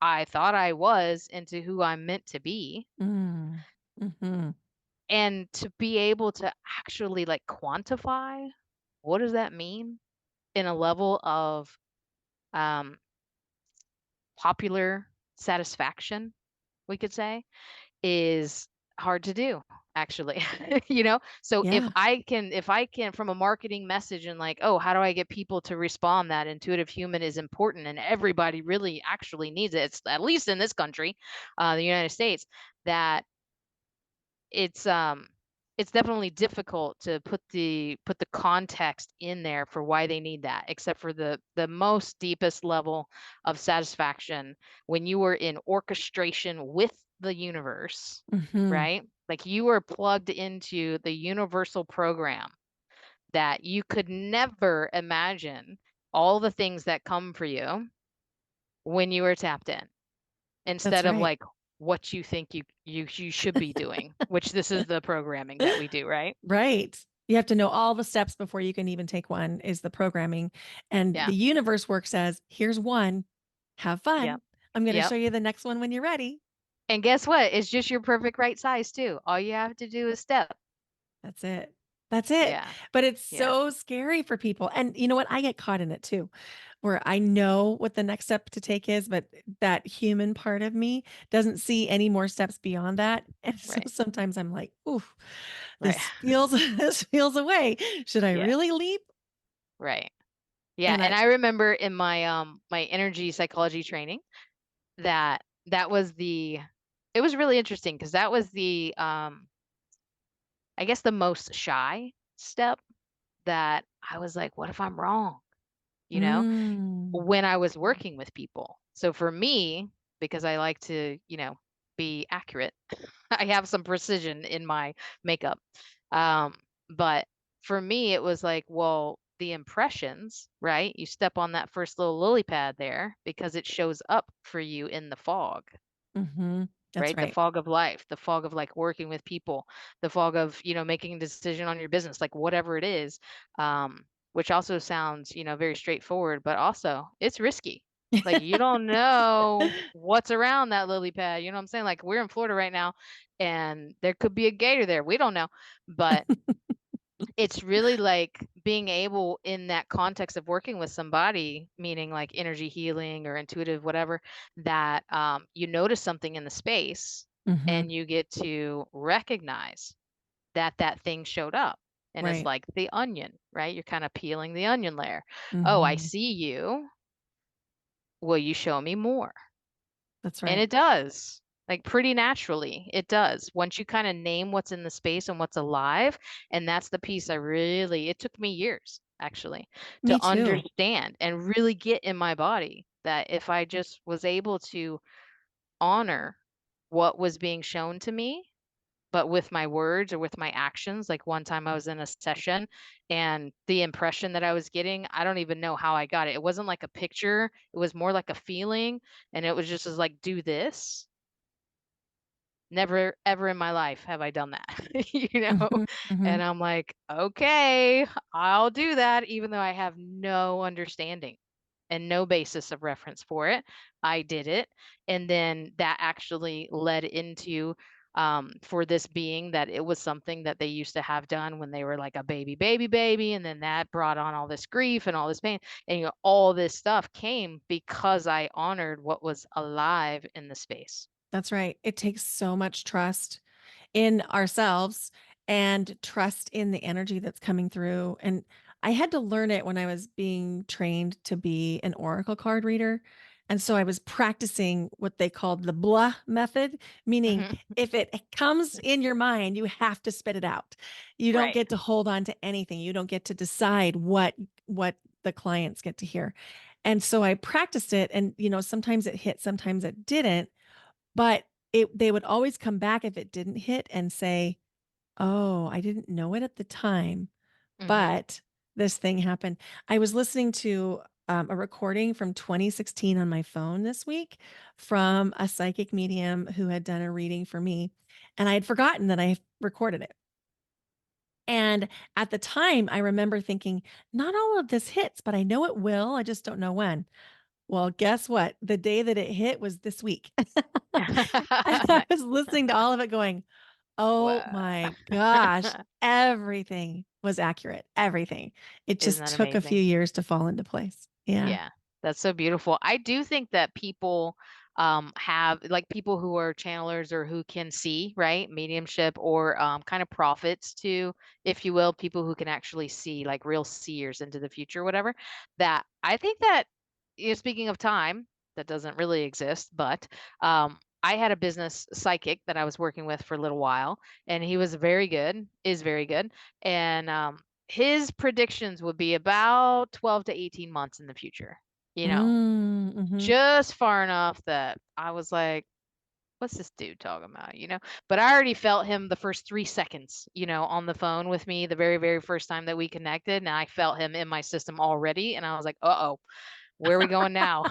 I thought I was into who I'm meant to be. mm, mhm. And to be able to actually like quantify what does that mean in a level of um, popular satisfaction, we could say, is hard to do actually. So Yeah. if I can, from a marketing message, and like, oh, how do I get people to respond that intuitive human is important and everybody really actually needs it, it's at least in this country, the United States, that it's um it's definitely difficult to put the context in there for why they need that, except for the most deepest level of satisfaction when you were in orchestration with the universe, Mhm. right? Like you were plugged into the universal program that you could never imagine all the things that come for you when you were tapped in, That's instead of right. like what you think you should be doing, which this is the programming that we do, right? Right. You have to know all the steps before you can even take one is the programming. And Yeah. the universe work says, here's one. Have Yep. fun. I'm going to Yep. show you the next one when you're ready. And guess what? It's just your perfect right size too. All you have to do is step. That's it. That's it. Yeah. But it's Yeah. so scary for people. And you know what? I get caught in it too, where I know what the next step to take is, but that human part of me doesn't see any more steps beyond that. And so Right. sometimes I'm like, oof, Right. this feels away. Should I Yeah. really leap? Right. Yeah. And And I I remember in my energy psychology training, that was the it was really interesting because that was the I guess the most shy step, that I was like, what if I'm wrong? You know, mm, when I was working with people. So for me, because I like to, be accurate, I have some precision in my makeup. Um, but for me, it was like, well, the impressions, right? You step on that first little lily pad there because it shows up for you in the fog, Mhm. That's right? The right. fog of life, the fog of like working with people, the fog of, making a decision on your business, like whatever it is. Which also sounds, very straightforward, but also it's risky. Like you don't know what's around that lily pad. You know what I'm saying? Like we're in Florida right now and there could be a gator there. We don't know. But it's really like being able in that context of working with somebody, meaning like energy healing or intuitive, whatever, that you notice something in the space Mhm. and you get to recognize that that thing showed up. And it's Right. like the onion, right? You're kind of peeling the onion layer. Oh, I Mhm. see you. Will you show me more? That's And right. it does. Like pretty naturally, it does. Once you kind of name what's in the space and what's alive, and that's the piece it took me years actually Me to too. understand and really get in my body that if I just was able to honor what was being shown to me, but with my words or with my actions. Like one time I was in a session and the impression that I was getting, I don't even know how I got it. It wasn't like a picture, it was more like a feeling. And it was just as like, do this. Never ever in my life have I done that, Mhm. And Mhm. I'm like, okay, I'll do that, even though I have no understanding and no basis of reference for it. I did it. And then that actually led into, for this being, that it was something that they used to have done when they were like a baby. And then that brought on all this grief and all this pain. And, all this stuff came because I honored what was alive in the space. That's right. It takes so much trust in ourselves and trust in the energy that's coming through. And I had to learn it when I was being trained to be an oracle card reader. And so I was practicing what they called the blah method, meaning Mhm. if it comes in your mind, you have to spit it out. You don't Right. get to hold on to anything. You don't get to decide what the clients get to hear. And so I practiced it and sometimes it hit, sometimes it didn't, but they would always come back if it didn't hit and say, "Oh, I didn't know it at the time, Mhm. but this thing happened." I was listening to, a recording from 2016 on my phone this week from a psychic medium who had done a reading for me, and I had forgotten that I recorded it. And at the time, I remember thinking, "Not all of this hits, but I know it will, I just don't know when." Well, guess what? The day that it hit was this week. I Nice. was listening to all of it going, "Oh Wow. my gosh, everything was accurate, everything." It Isn't just that took a few amazing? years to fall into place. Yeah. Yeah, that's so beautiful. I do think that people have like people who are channelers or who can see, right? Mediumship or kind of prophets too, if you will, people who can actually see, like real seers into the future, whatever. That I think that, speaking of time, that doesn't really exist, but I had a business psychic that I was working with for a little while, and he was very good, is very good. And his predictions would be about 12 to 18 months in the future, you know, Mm, mhm. just far enough that I was like, what's this dude talking about? But I already felt him the first 3 seconds, on the phone with me the very, very first time that we connected. And I felt him in my system already. And I was like, uh-oh, where are we going now?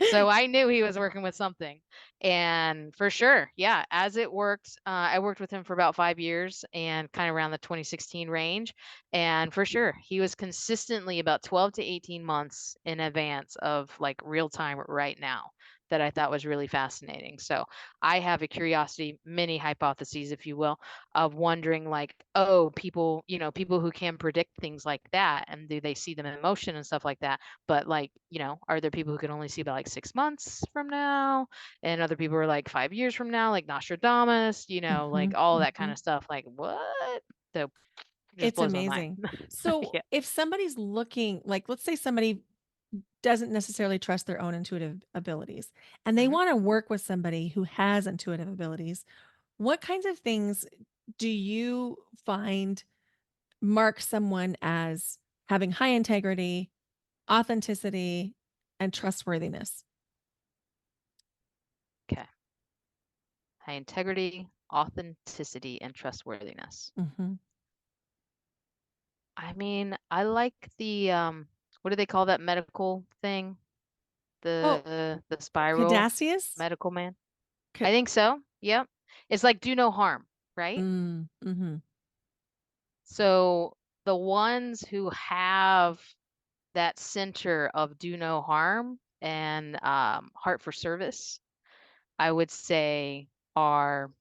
So I knew he was working with something. And for sure, yeah, as it worked, I worked with him for about 5 years and kind of around the 2016 range. And for sure, he was consistently about 12 to 18 months in advance of like real time right now, that I thought was really fascinating. So I have a curiosity, many hypotheses, if you will, of wondering like, oh, people, people who can predict things like that, and do they see them in motion and stuff like that? But like, are there people who can only see about like 6 months from now? And other people are like 5 years from now, like Nostradamus, like Mhm, all that kind mhm. of stuff. Like, what? So it just It's blows my mind. amazing. So, Yeah. if somebody's looking like, let's say somebody doesn't necessarily trust their own intuitive abilities, and they Mhm. wanna work with somebody who has intuitive abilities, what kinds of things do you find mark someone as having high integrity, authenticity, and trustworthiness? Okay. High integrity. authenticity, and trustworthiness. Mhm. I mean, I like the what do they call that medical thing? Oh, The spiral Cadassius? medical man. Ca I think so. Yep. It's like do no harm, right? mhm. So the ones who have that center of do no harm and heart for service, I would say are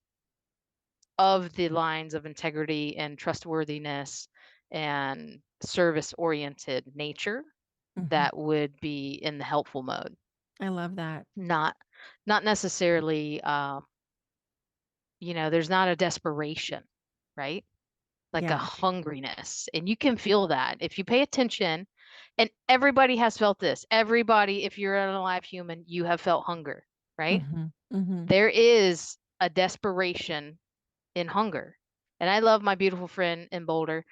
of the lines of integrity and trustworthiness and service oriented nature Mhm. that would be in the helpful mode, I love that. not not necessarily there's not a desperation, right? Like a Yeah. hungriness, and you can feel that if you pay attention. And everybody has felt this. Everybody, if you're an alive human, you have felt hunger, right? Mhm. Mhm. There is a desperation in hunger. And I love my beautiful friend in Boulder,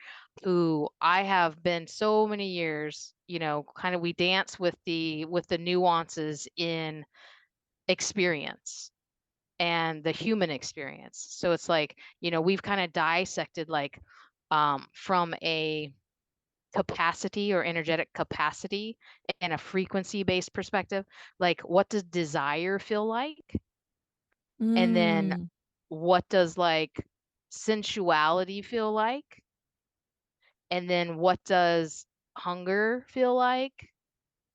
who I have been so many years, kind of we dance with the nuances in experience and the human experience. So it's like, we've kind of dissected like from a capacity or energetic capacity and a frequency based perspective, like what does desire feel like? And then Mm. what does like sensuality feel like? And then what does hunger feel like?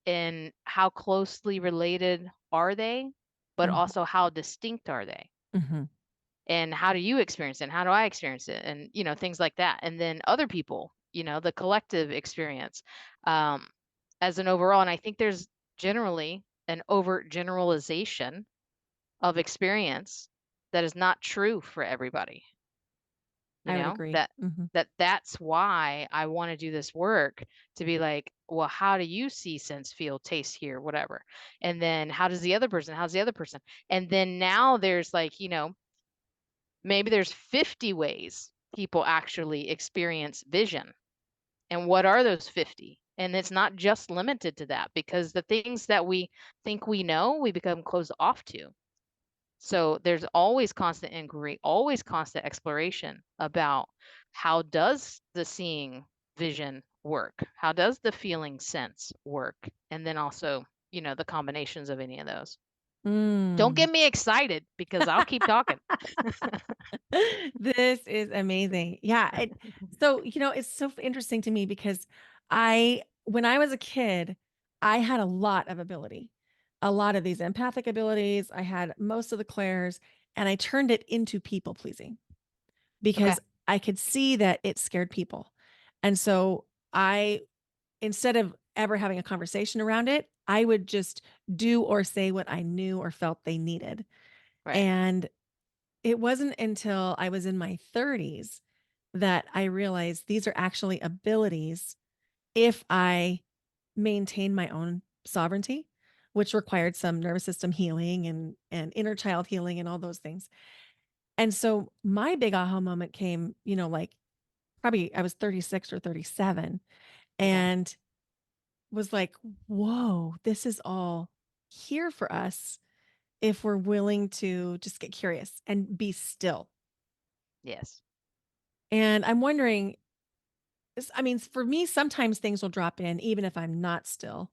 And how closely related are they? But Mhm. also how distinct are they? Mhm. And how do you experience it? And how do I experience it? And, things like that. And then other people, the collective experience as an overall. And I think there's generally an overt generalization of experience that is not true for everybody. you I would know agree. that Mhm. that's why I want to do this work, to be like, well, how do you see, sense, feel, taste, hear, whatever? And then how's the other person? And then now there's like, maybe there's 50 ways people actually experience vision. And what are those 50? And it's not just limited to that, because the things that we think we know, we become closed off to. So there's always constant inquiry, always constant exploration about how does the seeing vision work? How does the feeling sense work? And then also, the combinations of any of those. Don't Mm. get me excited because I'll keep talking. This is amazing. Yeah, it's so interesting to me because when I was a kid, I had a lot of ability, a lot of these empathic abilities. I had most of the clairs, and I turned it into people pleasing Okay. because I could see that it scared people. And so I, instead of ever having a conversation around it, I would just do or say what I knew or felt they needed. Right. And it wasn't until I was in my 30s that I realized these are actually abilities if I maintain my own sovereignty, which required some nervous system healing and inner child healing and all those things. And so my big aha moment came, like probably I was 36 or 37 Okay. and was like, whoa, this is all here for us if we're willing to just get curious and be still. Yes. And I'm wondering, I mean, for me, sometimes things will drop in even if I'm not still.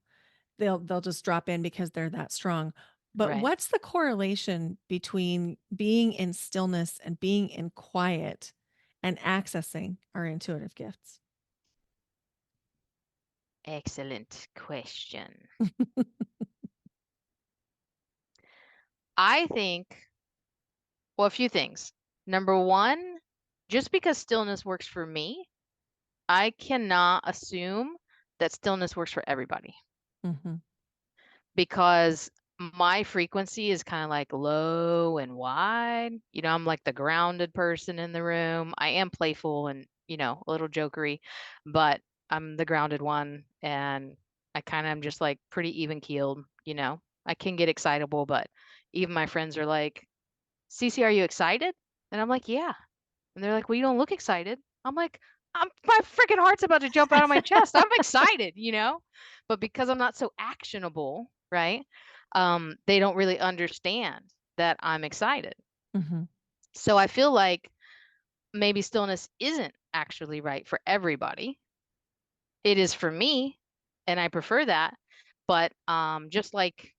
They'll just drop in because they're that strong. But Right. what's the correlation between being in stillness and being in quiet and accessing our intuitive gifts? Excellent question. I think, well, a few things. Number one, just because stillness works for me, I cannot assume that stillness works for everybody, Mhm. because my frequency is kind of like low and wide. I'm like the grounded person in the room. I am playful and, a little jokery, but I'm the grounded one. And I kind of am just like pretty even keeled. I can get excitable, but even my friends are like, Cece, are you excited? And I'm like, yeah. And they're like, well, you don't look excited. I'm like, my freaking heart's about to jump out of my chest. I'm excited. But because I'm not so actionable, right? They don't really understand that I'm excited. Mhm. So I feel like maybe stillness isn't actually right for everybody. It is for me, and I prefer that. But just like,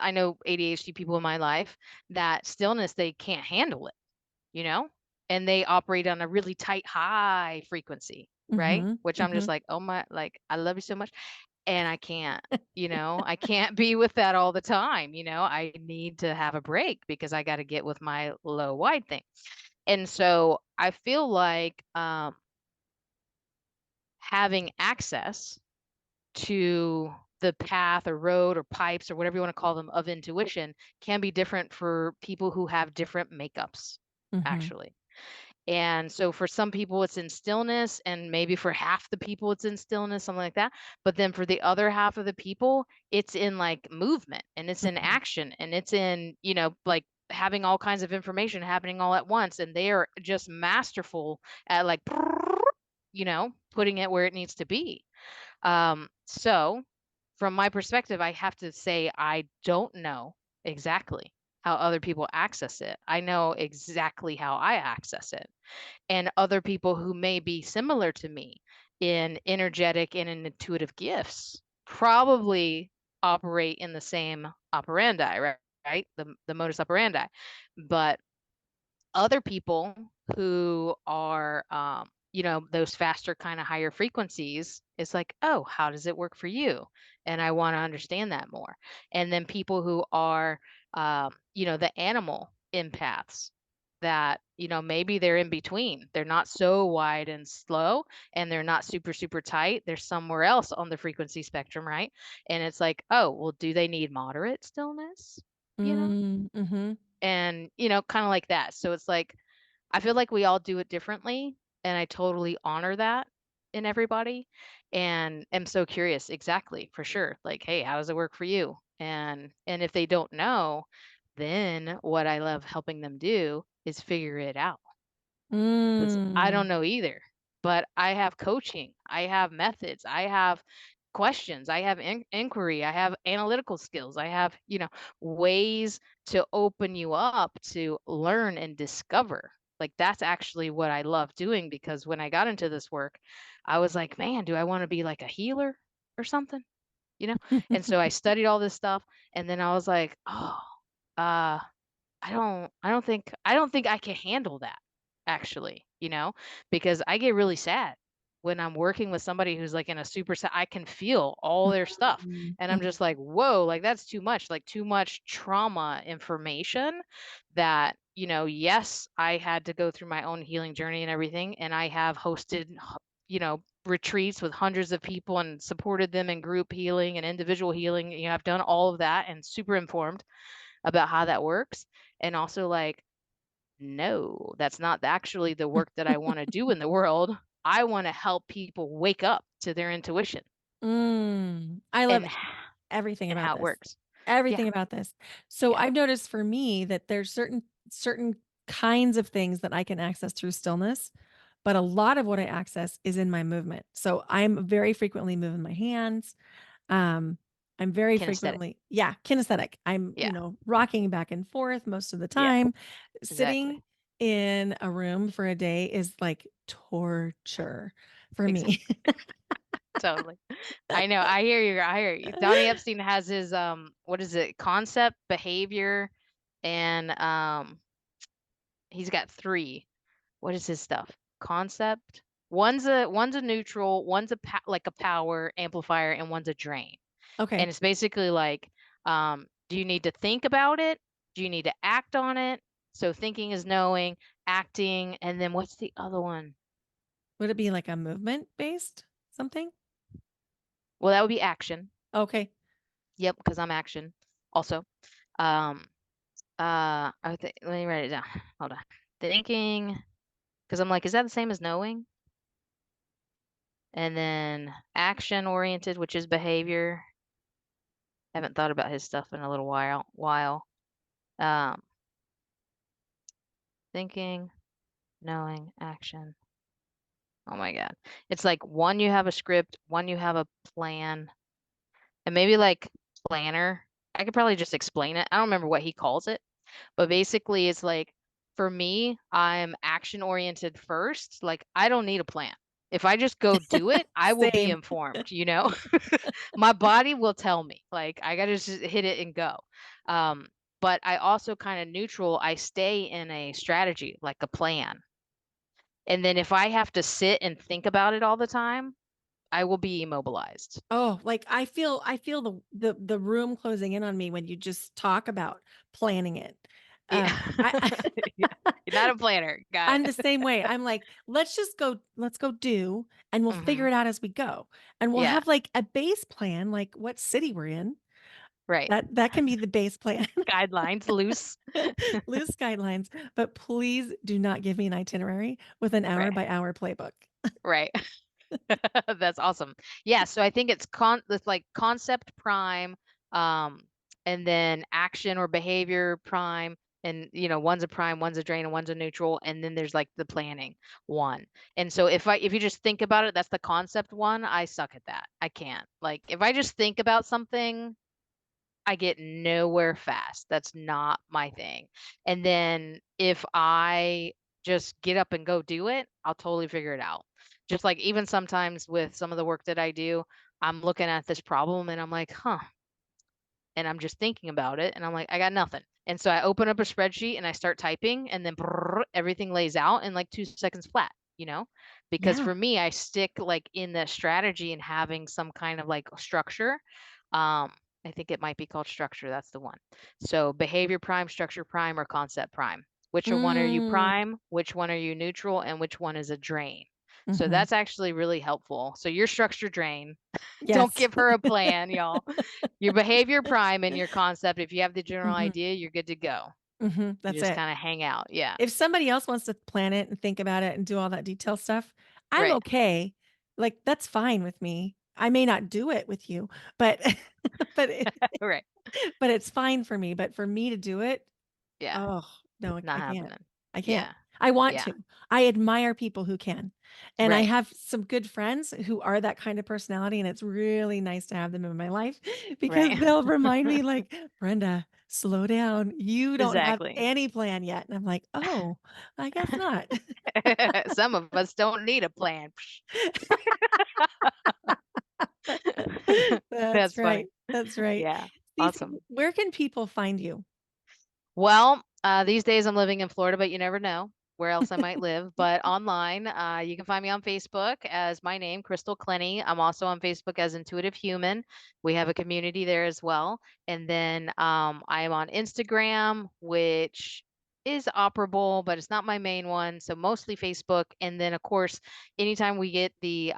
I know ADHD people in my life that stillness, they can't handle it, you know? And they operate on a really tight, high frequency, right? Mhm. Which I'm just Mhm. like, oh my, like, I love you so much. And I can't, I can't be with that all the time. I need to have a break because I got to get with my low wide thing. And so I feel like having access to the path or road or pipes or whatever you want to call them of intuition can be different for people who have different makeups, Mhm. actually. And so for some people it's in stillness, and maybe for half the people it's in stillness, something like that. But then for the other half of the people, it's in like movement, and it's in Mhm. action, and it's in, like having all kinds of information happening all at once, and they are just masterful at like putting it where it needs to be. So from my perspective, I have to say I don't know exactly how other people access it. I know exactly how I access it. And other people who may be similar to me in energetic and in intuitive gifts probably operate in the same operandi, right? Right? The modus operandi. But other people who are those faster kind of higher frequencies, it's like, oh, how does it work for you? And I want to understand that more. And then people who are the animal empaths, that maybe they're in between, they're not so wide and slow, and they're not super super tight, they're somewhere else on the frequency spectrum, right? And it's like, oh, well, do they need moderate stillness, you know Mm, mhm. and kind of like that. So it's like, I feel like we all do it differently, and I totally honor that in everybody, and am so curious, exactly, for sure. Like, hey, how does it work for you? And if they don't know, then what I love helping them do is figure it out. 'Cause I Mm. don't know either, but I have coaching, I have methods, I have questions, I have inquiry, I have analytical skills, I have, ways to open you up to learn and discover. Like, that's actually what I love doing, because when I got into this work, I was like, man, do I want to be like a healer or something? You know? And so I studied all this stuff, and then I was like, oh, uh, I don't think I can handle that, actually, because I get really sad when I'm working with somebody who's like in a super sad. I can feel all their stuff, Mm, and I'm mhm. just like, whoa, like that's too much, like too much trauma information. That, yes, I had to go through my own healing journey and everything, and I have hosted retreats with hundreds of people and supported them in group healing and individual healing. I've done all of that and super informed about how that works. And also, like, no, that's not actually the work that I want to do in the world. I want to help people wake up to their intuition Mm. I love and everything about how it this. works. Yeah, Everything about this. So yeah. I've noticed for me that there's certain kinds of things that I can access through stillness, but a lot of what I access is in my movement. So I'm very frequently moving my hands. Um, I'm very Kinesthetic. frequently, yeah, kinesthetic. I'm, Yeah, rocking back and forth most of the yeah, time. exactly. Sitting in a room for a day is like torture for Exactly. me. Totally. I know. I hear you. I hear you. Donnie Epstein has his what is it? Concept, behavior, and he's got three. What is his stuff? Concept. One's a neutral, one's like a power amplifier, and one's a drain. And Okay. it's basically like, do you need to think about it? Do you need to act on it? So thinking is knowing, acting, and then what's the other one? Would it be like a movement based something? Well, that would be action. Okay. Yep, because I'm action also. Um, let me write it down. Hold on. Thinking, because I'm like, is that the same as knowing? And then action oriented, which is behavior. Haven't thought about his stuff in a little while. Um, thinking, knowing, action. Oh my God. It's like one you have a script, one you have a plan, and maybe like planner. I could probably just explain it. I don't remember what he calls it, but basically it's like For me, I'm action oriented first. Like, I don't need a plan. If I just go do it, I will be Same. informed, you know? My body will tell me. Like, I gotta just hit it and go. Um, but I also kind of neutral. I stay in a strategy, like a plan. And then if I have to sit and think about it all the time, I will be immobilized. Oh, like I feel the room closing in on me when you just talk about planning it. Yeah. I Yeah. You're not a planner. Got I'm the it. same way. I'm like, let's go do, and we'll figure Hmm. it out as we go. And we'll Yeah. have like a base plan, like what city we're in. Right. That can be the base plan. Guidelines loose. Loose guidelines, but please do not give me an itinerary with an hour Right. by hour playbook. Right. That's awesome. Yeah, so I think it's like concept prime, um, and then action or behavior prime, and one's a prime, one's a drain, and one's a neutral, and then there's like the planning one. And so if you just think about it, that's the concept one. I suck at that. I can't. Like if I just think about something, I get nowhere fast. That's not my thing. And then if I just get up and go do it, I'll totally figure it out. Just like even sometimes with some of the work that I do, I'm looking at this problem and I'm like, huh, and I'm just thinking about it and I'm like, I got nothing. And so I open up a spreadsheet and I start typing and then everything lays out in like 2 seconds flat, you know? Because Yeah. for me, I stick like in the strategy and having some kind of like structure. Um, I think it might be called structure. That's the one. So behavior prime, structure prime, or concept prime. Which one are you Mm, prime? Which one are you neutral? And which one is a drain? So mhm. that's actually really helpful. So your structure drain. Don't Yes. give her a plan, y'all. Your behavior prime and your concept, if you have the general Mhm, idea, you're good to go. You that's just it. kinda hang out. Yeah. If somebody else wants to plan it and think about it and do all that detail stuff, I'm Right. okay. Like, that's fine with me. I may not do it with you, but but Right. but it's fine for me. But for me to do it, Yeah. oh, no, Not I can't. happening. I can't. Yeah. I want Yeah. to. I admire people who can. And I Right. have some good friends who are that kind of personality, and it's really nice to have them in my life because Right. they'll remind me like, "Brenda, slow down. You don't have Exactly. any plan yet." And I'm like, "Oh, I guess not." Some of us don't need a plan. That's That's right. funny. That's right. Yeah. Cece, Awesome. where can people find you? Well, these days I'm living in Florida, but you never know where else I might live. But online, you can find me on Facebook as my name, Crystal Clenney. I'm also on Facebook as Intuitive Human. We have a community there as well. And then I am on Instagram, which is operable, but it's not my main one. So mostly Facebook. And then, of course, anytime we get the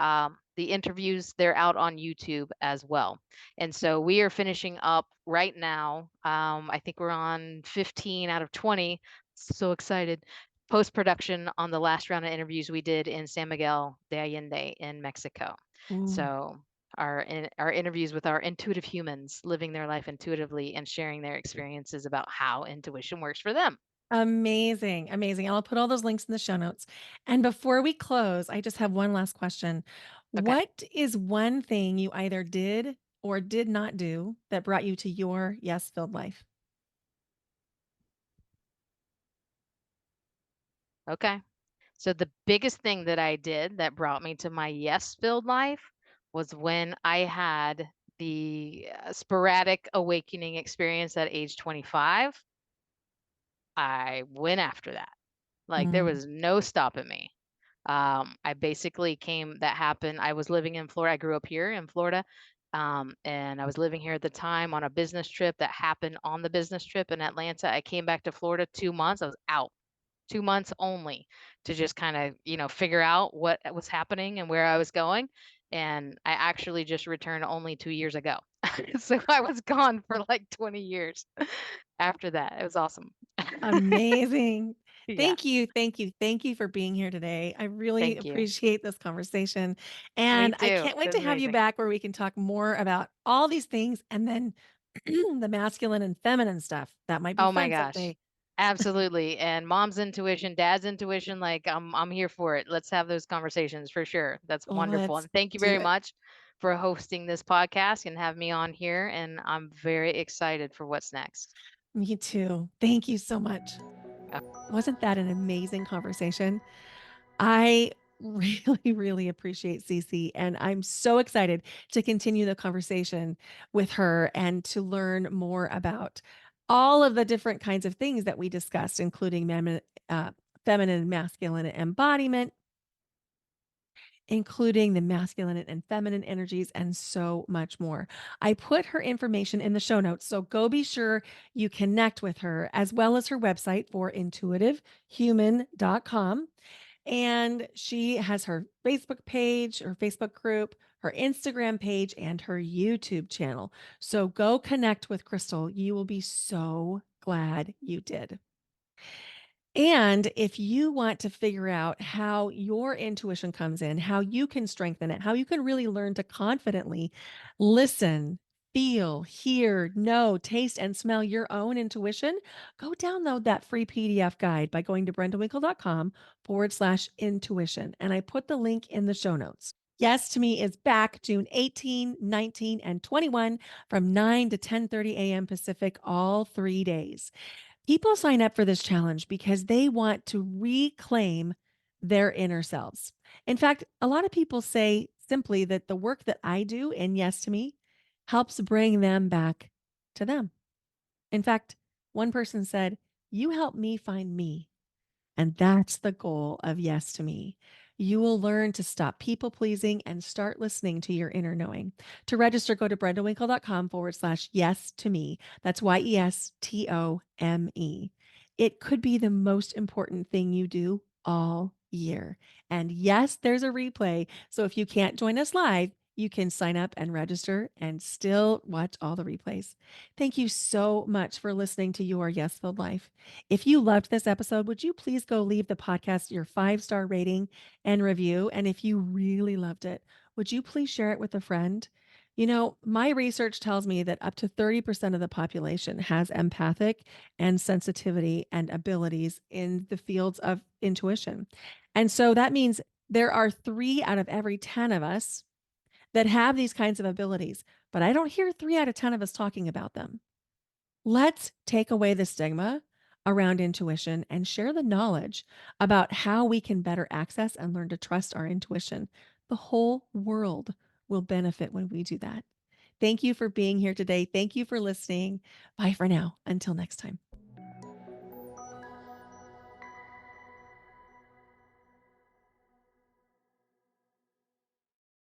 interviews, they're out on YouTube as well. And so we are finishing up right now. I think we're on 15 out of 20. So excited. Post production on the last round of interviews we did in San Miguel de Allende in Mexico. Ooh. So our interviews with our intuitive humans living their life intuitively and sharing their experiences about how intuition works for them. Amazing, amazing. I'll put all those links in the show notes. And before we close, I just have one last question. Okay. What is one thing you either did or did not do that brought you to your yes-filled life? Okay. So the biggest thing that I did that brought me to my yes filled life was when I had the sporadic awakening experience at age 25. I went after that. Like there Mm, was no stopping me. I basically that happened. I was living in Florida. I grew up here in Florida. And I was living here at the time on a business trip that happened on the business trip in Atlanta. I came back to Florida 2 months. I was out 2 months only to just kind of, figure out what was happening and where I was going. And I actually just returned only 2 years ago. So I was gone for like 20 years after that. It was awesome. amazing. Yeah. Thank you, thank you, thank you for being here today. I really Thank you. appreciate this conversation, Me and I too. can't wait It to was have you amazing. back where we can talk more about all these things and then the masculine and feminine stuff. That might be Oh my fun gosh. someday. Absolutely. And mom's intuition, dad's intuition, like I'm here for it. Let's have those conversations for sure. That's wonderful. Let's And thank you do very it. much for hosting this podcast and have me on here. And I'm very excited for what's next. Me too. Thank you so much. Uh, Wasn't that an amazing conversation? I really, really appreciate Cece, and I'm so excited to continue the conversation with her and to learn more about all of the different kinds of things that we discussed, including uh, feminine and masculine embodiment, including the masculine and feminine energies, and so much more. I put her information in the show notes, so go be sure you connect with her, as well as her website for intuitivehuman.com. And she has her Facebook page, her Facebook group, her Instagram page, and her YouTube channel. So go connect with Crystal. You will be so glad you did. And if you want to figure out how your intuition comes in, how you can strengthen it, how you can really learn to confidently listen, feel, hear, know, taste, and smell your own intuition, go download that free PDF guide by going to brendawinkle.com/intuition. And I put the link in the show notes. Yes to Me is back June 18, 19, and 21 from 9 to 10:30 a.m. Pacific, all 3 days. People sign up for this challenge because they want to reclaim their inner selves. In fact, a lot of people say simply that the work that I do in Yes to Me helps bring them back to them. In fact, one person said, "You help me find me." And that's the goal of Yes to Me. You will learn to stop people pleasing and start listening to your inner knowing. To register, go to brendawinkle.com/yes to me. That's YESTOME. It could be the most important thing you do all year. And yes, there's a replay. So if you can't join us live, you can sign up and register and still watch all the replays. Thank you so much for listening to Your Yes Filled Life. If you loved this episode, would you please go leave the podcast your 5-star rating and review? And if you really loved it, would you please share it with a friend? You know, my research tells me that up to 30% of the population has empathic and sensitivity and abilities in the fields of intuition. And so that means there are 3 out of every 10 of us that have these kinds of abilities, but I don't hear 3 out of 10 of us talking about them. Let's take away the stigma around intuition and share the knowledge about how we can better access and learn to trust our intuition. The whole world will benefit when we do that. Thank you for being here today. Thank you for listening. Bye for now. Until next time.